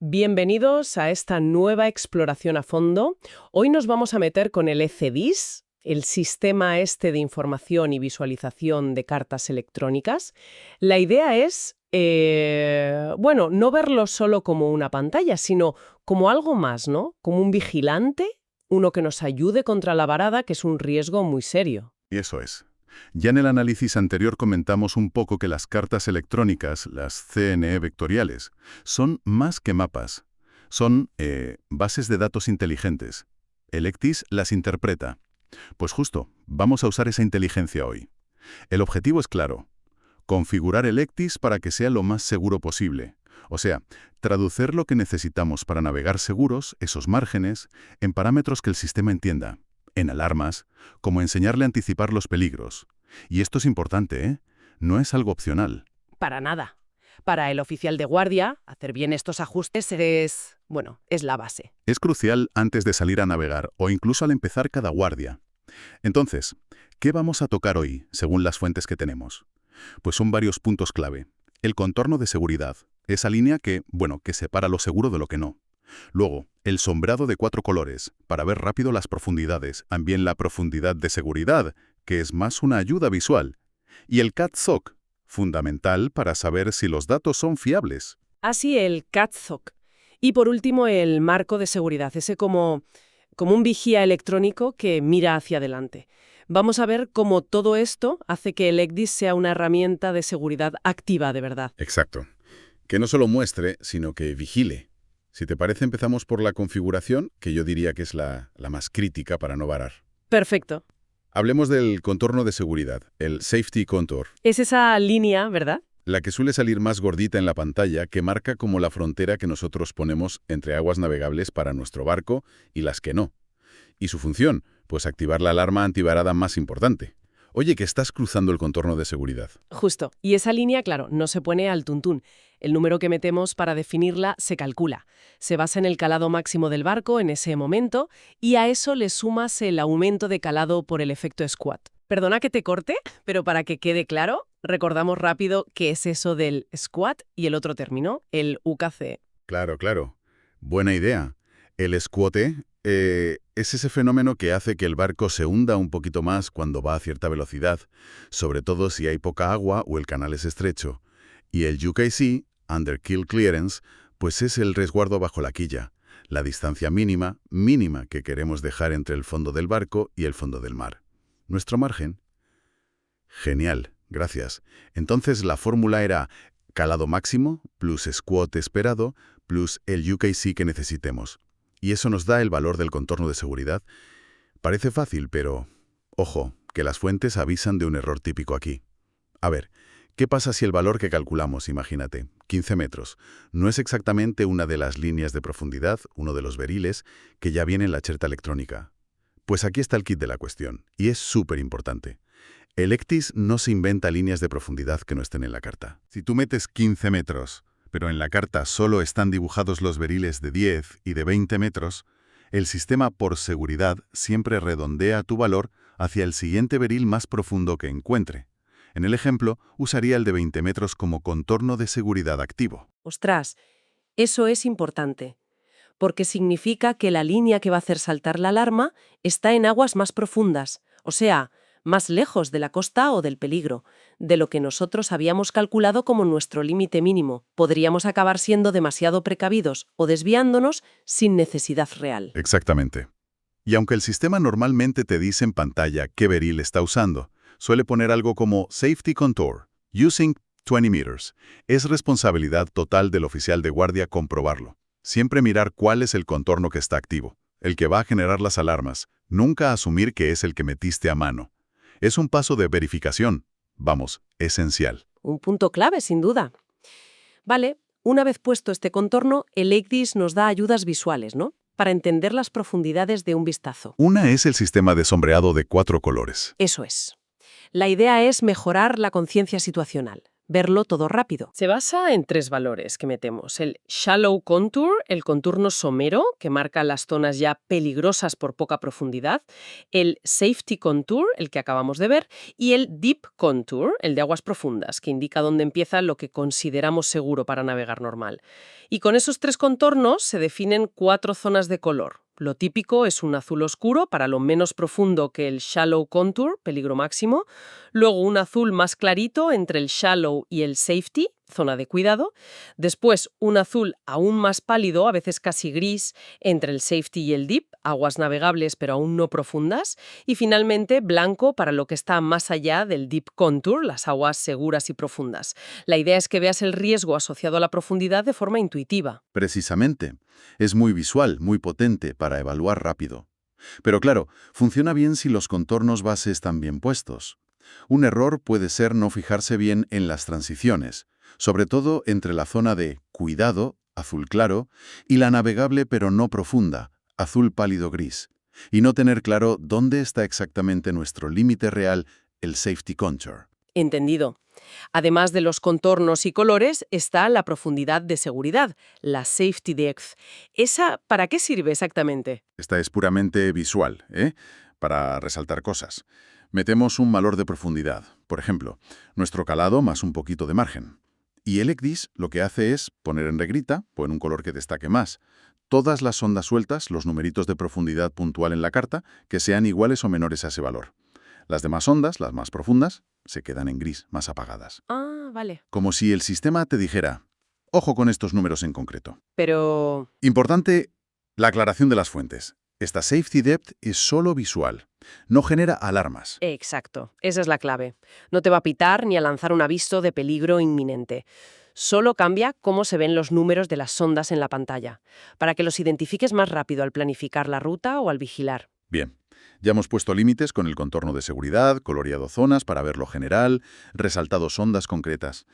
Bienvenidos a esta nueva exploración a fondo. Hoy nos vamos a meter con el ECDIS, el sistema este de información y visualización de cartas electrónicas. La idea es, no verlo solo como una pantalla, sino como algo más, ¿no? Como un vigilante, uno que nos ayude contra la varada, que es un riesgo muy serio. Y eso es. Ya en el análisis anterior comentamos un poco que las cartas electrónicas, las CNE vectoriales, son más que mapas. Son bases de datos inteligentes. El ECDIS las interpreta. Pues justo, vamos a usar esa inteligencia hoy. El objetivo es claro: configurar el ECDIS para que sea lo más seguro posible. O sea, traducir lo que necesitamos para navegar seguros, esos márgenes, en parámetros que el sistema entienda. En alarmas, como enseñarle a anticipar los peligros. Y esto es importante, ¿eh? No es algo opcional. Para nada. Para el oficial de guardia, hacer bien estos ajustes es la base. Es crucial antes de salir a navegar o incluso al empezar cada guardia. Entonces, ¿qué vamos a tocar hoy, según las fuentes que tenemos? Pues son varios puntos clave. El contorno de seguridad, esa línea que separa lo seguro de lo que no. Luego, el sombreado de 4 colores, para ver rápido las profundidades, también la profundidad de seguridad, que es más una ayuda visual. Y el CAT-SOC, fundamental para saber si los datos son fiables. Así el CAT-SOC. Y por último, el marco de seguridad, ese como un vigía electrónico que mira hacia adelante. Vamos a ver cómo todo esto hace que el ECDIS sea una herramienta de seguridad activa de verdad. Exacto. Que no solo muestre, sino que vigile. Si te parece, empezamos por la configuración, que yo diría que es la más crítica para no varar. Perfecto. Hablemos del contorno de seguridad, el Safety Contour. Es esa línea, ¿verdad? La que suele salir más gordita en la pantalla, que marca como la frontera que nosotros ponemos entre aguas navegables para nuestro barco y las que no. ¿Y su función? Pues activar la alarma antivarada más importante. Oye, que estás cruzando el contorno de seguridad. Justo. Y esa línea, claro, no se pone al tuntún. El número que metemos para definirla se calcula. Se basa en el calado máximo del barco en ese momento y a eso le sumas el aumento de calado por el efecto squat. Perdona que te corte, pero para que quede claro, recordamos rápido qué es eso del squat y el otro término, el UKC. Claro, claro. Buena idea. El squote es ese fenómeno que hace que el barco se hunda un poquito más cuando va a cierta velocidad, sobre todo si hay poca agua o el canal es estrecho. Y el UKC, Under Keel Clearance, pues es el resguardo bajo la quilla, la distancia mínima que queremos dejar entre el fondo del barco y el fondo del mar. ¿Nuestro margen? Genial, gracias. Entonces la fórmula era calado máximo plus squat esperado plus el UKC que necesitemos. Y eso nos da el valor del contorno de seguridad. Parece fácil, pero ojo, que las fuentes avisan de un error típico aquí. A ver, ¿qué pasa si el valor que calculamos, imagínate, 15 metros, no es exactamente una de las líneas de profundidad, uno de los beriles, que ya viene en la cherta electrónica? Pues aquí está el kit de la cuestión, y es súper importante. El ECDIS no se inventa líneas de profundidad que no estén en la carta. Si tú metes 15 metros, pero en la carta solo están dibujados los beriles de 10 y de 20 metros, el sistema por seguridad siempre redondea tu valor hacia el siguiente beril más profundo que encuentre. En el ejemplo, usaría el de 20 metros como contorno de seguridad activo. Ostras, eso es importante, porque significa que la línea que va a hacer saltar la alarma está en aguas más profundas, o sea, más lejos de la costa o del peligro, de lo que nosotros habíamos calculado como nuestro límite mínimo. Podríamos acabar siendo demasiado precavidos o desviándonos sin necesidad real. Exactamente. Y aunque el sistema normalmente te dice en pantalla qué beril está usando, suele poner algo como Safety Contour, using 20 meters. Es responsabilidad total del oficial de guardia comprobarlo. Siempre mirar cuál es el contorno que está activo, el que va a generar las alarmas. Nunca asumir que es el que metiste a mano. Es un paso de verificación, esencial. Un punto clave, sin duda. Vale, una vez puesto este contorno, el ECDIS nos da ayudas visuales, ¿no? Para entender las profundidades de un vistazo. Una es el sistema de sombreado de 4 colores. Eso es. La idea es mejorar la conciencia situacional. verlo todo rápido. Se basa en 3 valores que metemos. El shallow contour, el contorno somero, que marca las zonas ya peligrosas por poca profundidad, el safety contour, el que acabamos de ver, y el deep contour, el de aguas profundas, que indica dónde empieza lo que consideramos seguro para navegar normal. Y con esos 3 contornos se definen 4 zonas de color. Lo típico es un azul oscuro para lo menos profundo que el shallow contour, peligro máximo, luego un azul más clarito entre el shallow y el safety, zona de cuidado, después un azul aún más pálido, a veces casi gris, entre el safety y el deep, aguas navegables pero aún no profundas, y finalmente blanco para lo que está más allá del deep contour, las aguas seguras y profundas. La idea es que veas el riesgo asociado a la profundidad de forma intuitiva. Precisamente. Es muy visual, muy potente para evaluar rápido. Pero claro, funciona bien si los contornos base están bien puestos. Un error puede ser no fijarse bien en las transiciones, sobre todo entre la zona de cuidado, azul claro, y la navegable pero no profunda, azul pálido gris, y no tener claro dónde está exactamente nuestro límite real, el safety contour. Entendido. Además de los contornos y colores, está la profundidad de seguridad, la safety depth. ¿Esa para qué sirve exactamente? Esta es puramente visual, para resaltar cosas. Metemos un valor de profundidad, por ejemplo, nuestro calado más un poquito de margen. Y el ECDIS lo que hace es poner en negrita, o en un color que destaque más, todas las ondas sueltas, los numeritos de profundidad puntual en la carta, que sean iguales o menores a ese valor. Las demás ondas, las más profundas, se quedan en gris, más apagadas. Ah, vale. Como si el sistema te dijera, ojo con estos números en concreto. Pero Importante, la aclaración de las fuentes. Esta safety depth es solo visual, no genera alarmas. exacto, esa es la clave. No te va a pitar ni a lanzar un aviso de peligro inminente. Solo cambia cómo se ven los números de las sondas en la pantalla, para que los identifiques más rápido al planificar la ruta o al vigilar. Bien, ya hemos puesto límites con el contorno de seguridad, coloreado zonas para ver lo general, resaltado ondas concretas.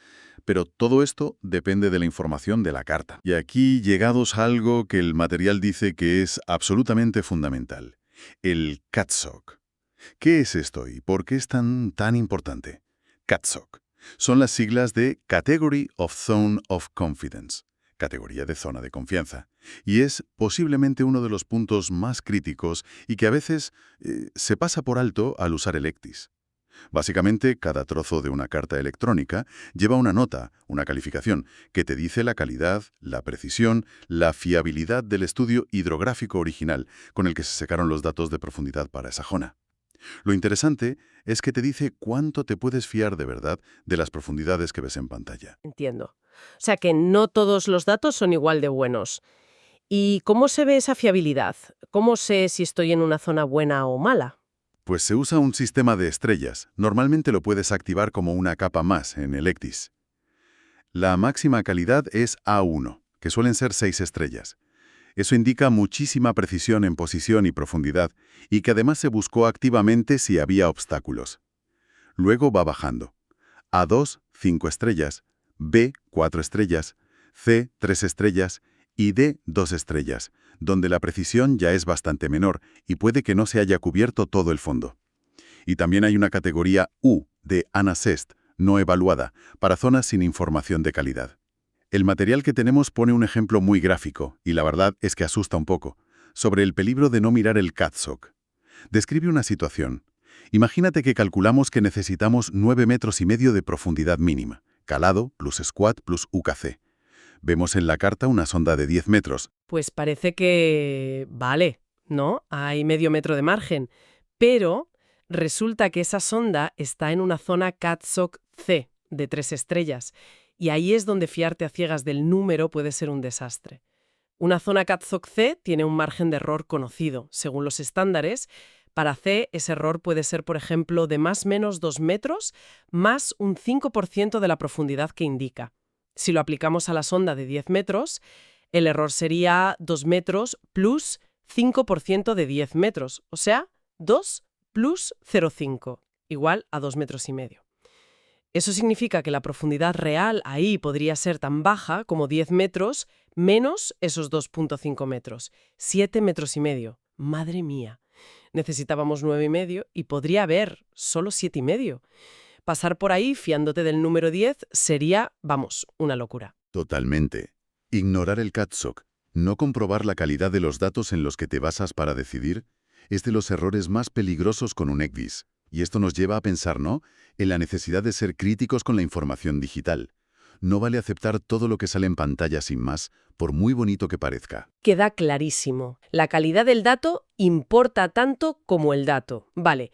Pero todo esto depende de la información de la carta. Y aquí llegados a algo que el material dice que es absolutamente fundamental. El CATSOC. ¿Qué es esto y por qué es tan importante? CATSOC. Son las siglas de Category of Zone of Confidence, categoría de zona de confianza, y es posiblemente uno de los puntos más críticos y que a veces se pasa por alto al usar el ECDIS. Básicamente, cada trozo de una carta electrónica lleva una nota, una calificación, que te dice la calidad, la precisión, la fiabilidad del estudio hidrográfico original con el que se sacaron los datos de profundidad para esa zona. Lo interesante es que te dice cuánto te puedes fiar de verdad de las profundidades que ves en pantalla. Entiendo. O sea que no todos los datos son igual de buenos. ¿Y cómo se ve esa fiabilidad? ¿Cómo sé si estoy en una zona buena o mala? Pues se usa un sistema de estrellas. Normalmente lo puedes activar como una capa más en el ECDIS. La máxima calidad es A1, que suelen ser 6 estrellas. Eso indica muchísima precisión en posición y profundidad, y que además se buscó activamente si había obstáculos. Luego va bajando. A2, 5 estrellas, B, 4 estrellas, C, 3 estrellas y D, 2 estrellas, donde la precisión ya es bastante menor y puede que no se haya cubierto todo el fondo. Y también hay una categoría U, de unassessed, no evaluada, para zonas sin información de calidad. El material que tenemos pone un ejemplo muy gráfico, y la verdad es que asusta un poco, sobre el peligro de no mirar el CATSOC. Describe una situación. Imagínate que calculamos que necesitamos 9,5 metros de profundidad mínima, calado plus squat plus UKC. Vemos en la carta una sonda de 10 metros. Pues parece que vale, ¿no? Hay medio metro de margen. Pero resulta que esa sonda está en una zona CATSOC C, de 3 estrellas. Y ahí es donde fiarte a ciegas del número puede ser un desastre. Una zona CATSOC C tiene un margen de error conocido. Según los estándares, para C ese error puede ser, por ejemplo, de más o menos 2 metros más un 5% de la profundidad que indica. Si lo aplicamos a la sonda de 10 metros, el error sería 2 metros plus 5% de 10 metros, o sea, 2 plus 0,5, igual a 2,5 metros. Eso significa que la profundidad real ahí podría ser tan baja como 10 metros menos esos 2,5 metros, 7,5 metros. Madre mía, necesitábamos 9,5 y podría haber solo 7,5. Pasar por ahí fiándote del número 10 sería, vamos, una locura. Totalmente. Ignorar el CATSOC, no comprobar la calidad de los datos en los que te basas para decidir, es de los errores más peligrosos con un ECDIS. Y esto nos lleva a pensar, ¿no?, en la necesidad de ser críticos con la información digital. No vale aceptar todo lo que sale en pantalla sin más, por muy bonito que parezca. Queda clarísimo. La calidad del dato importa tanto como el dato. Vale.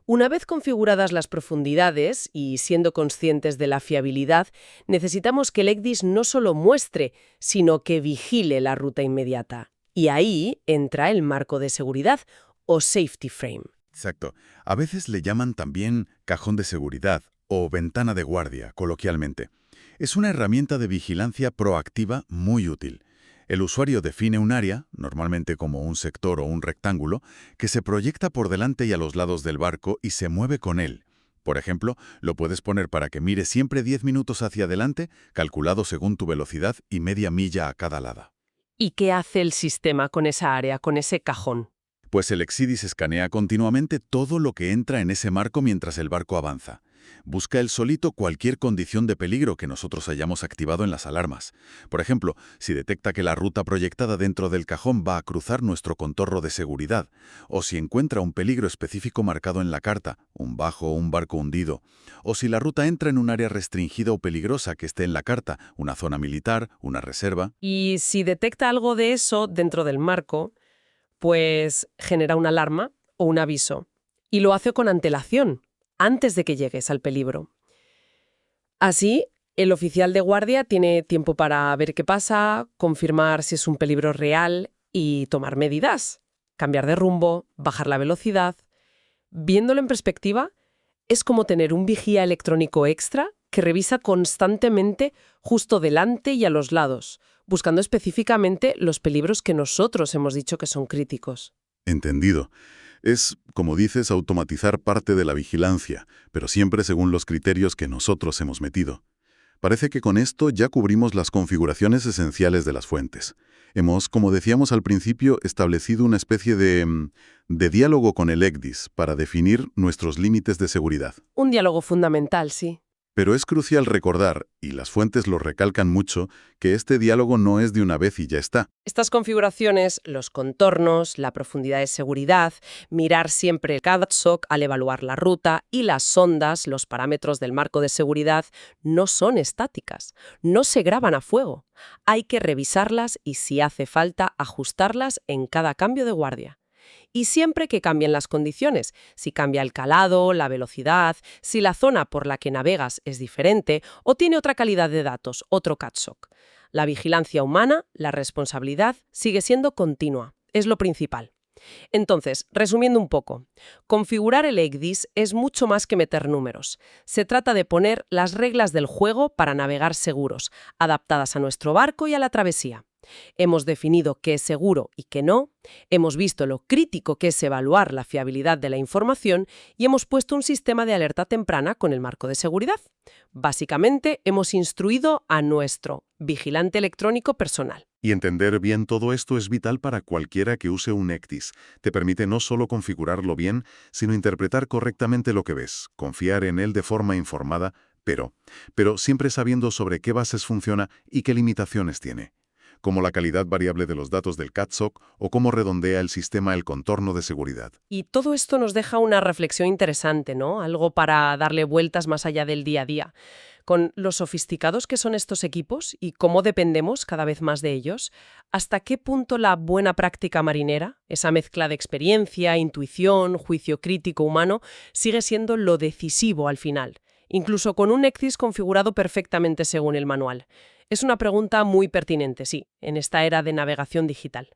Una vez configuradas las profundidades y siendo conscientes de la fiabilidad, necesitamos que el ECDIS no solo muestre, sino que vigile la ruta inmediata. Y ahí entra el marco de seguridad o safety frame. Exacto. A veces le llaman también cajón de seguridad o ventana de guardia, coloquialmente. Es una herramienta de vigilancia proactiva muy útil. El usuario define un área, normalmente como un sector o un rectángulo, que se proyecta por delante y a los lados del barco y se mueve con él. Por ejemplo, lo puedes poner para que mire siempre 10 minutos hacia adelante, calculado según tu velocidad y media milla a cada lado. ¿Y qué hace el sistema con esa área, con ese cajón? Pues el ECDIS escanea continuamente todo lo que entra en ese marco mientras el barco avanza. Busca él solito cualquier condición de peligro que nosotros hayamos activado en las alarmas. Por ejemplo, si detecta que la ruta proyectada dentro del cajón va a cruzar nuestro contorno de seguridad, o si encuentra un peligro específico marcado en la carta, un bajo o un barco hundido, o si la ruta entra en un área restringida o peligrosa que esté en la carta, una zona militar, una reserva. Y si detecta algo de eso dentro del marco, pues genera una alarma o un aviso. Y lo hace con antelación, antes de que llegues al peligro. Así, el oficial de guardia tiene tiempo para ver qué pasa, confirmar si es un peligro real y tomar medidas. Cambiar de rumbo, bajar la velocidad. Viéndolo en perspectiva, es como tener un vigía electrónico extra que revisa constantemente justo delante y a los lados, buscando específicamente los peligros que nosotros hemos dicho que son críticos. Entendido. Es, como dices, automatizar parte de la vigilancia, pero siempre según los criterios que nosotros hemos metido. Parece que con esto ya cubrimos las configuraciones esenciales de las fuentes. Hemos, como decíamos al principio, establecido una especie de diálogo con el ECDIS para definir nuestros límites de seguridad. Un diálogo fundamental, sí. Pero es crucial recordar, y las fuentes lo recalcan mucho, que este diálogo no es de una vez y ya está. Estas configuraciones, los contornos, la profundidad de seguridad, mirar siempre el CATSOC al evaluar la ruta y las sondas, los parámetros del marco de seguridad, no son estáticas, no se graban a fuego. Hay que revisarlas y, si hace falta, ajustarlas en cada cambio de guardia. Y siempre que cambien las condiciones, si cambia el calado, la velocidad, si la zona por la que navegas es diferente o tiene otra calidad de datos, otro CATSOC. La vigilancia humana, la responsabilidad, sigue siendo continua. Es lo principal. Entonces, resumiendo un poco, configurar el ECDIS es mucho más que meter números. Se trata de poner las reglas del juego para navegar seguros, adaptadas a nuestro barco y a la travesía. Hemos definido qué es seguro y qué no, hemos visto lo crítico que es evaluar la fiabilidad de la información y hemos puesto un sistema de alerta temprana con el marco de seguridad. Básicamente, hemos instruido a nuestro vigilante electrónico personal. Y entender bien todo esto es vital para cualquiera que use un ECDIS. Te permite no solo configurarlo bien, sino interpretar correctamente lo que ves, confiar en él de forma informada, pero siempre sabiendo sobre qué bases funciona y qué limitaciones tiene, como la calidad variable de los datos del CATSOC o cómo redondea el sistema el contorno de seguridad. Y todo esto nos deja una reflexión interesante, ¿no? Algo para darle vueltas más allá del día a día. Con lo sofisticados que son estos equipos y cómo dependemos cada vez más de ellos, ¿hasta qué punto la buena práctica marinera, esa mezcla de experiencia, intuición, juicio crítico humano, sigue siendo lo decisivo al final, incluso con un ECDIS configurado perfectamente según el manual? Es una pregunta muy pertinente, sí, en esta era de navegación digital.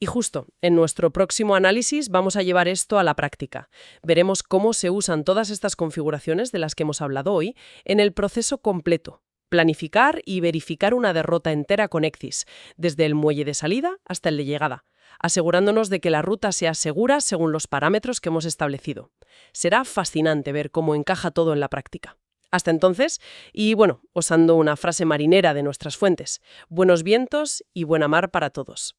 Y justo, en nuestro próximo análisis vamos a llevar esto a la práctica. Veremos cómo se usan todas estas configuraciones de las que hemos hablado hoy en el proceso completo. Planificar y verificar una derrota entera con ECDIS, desde el muelle de salida hasta el de llegada, asegurándonos de que la ruta sea segura según los parámetros que hemos establecido. Será fascinante ver cómo encaja todo en la práctica. Hasta entonces, y bueno, usando una frase marinera de nuestras fuentes, buenos vientos y buena mar para todos.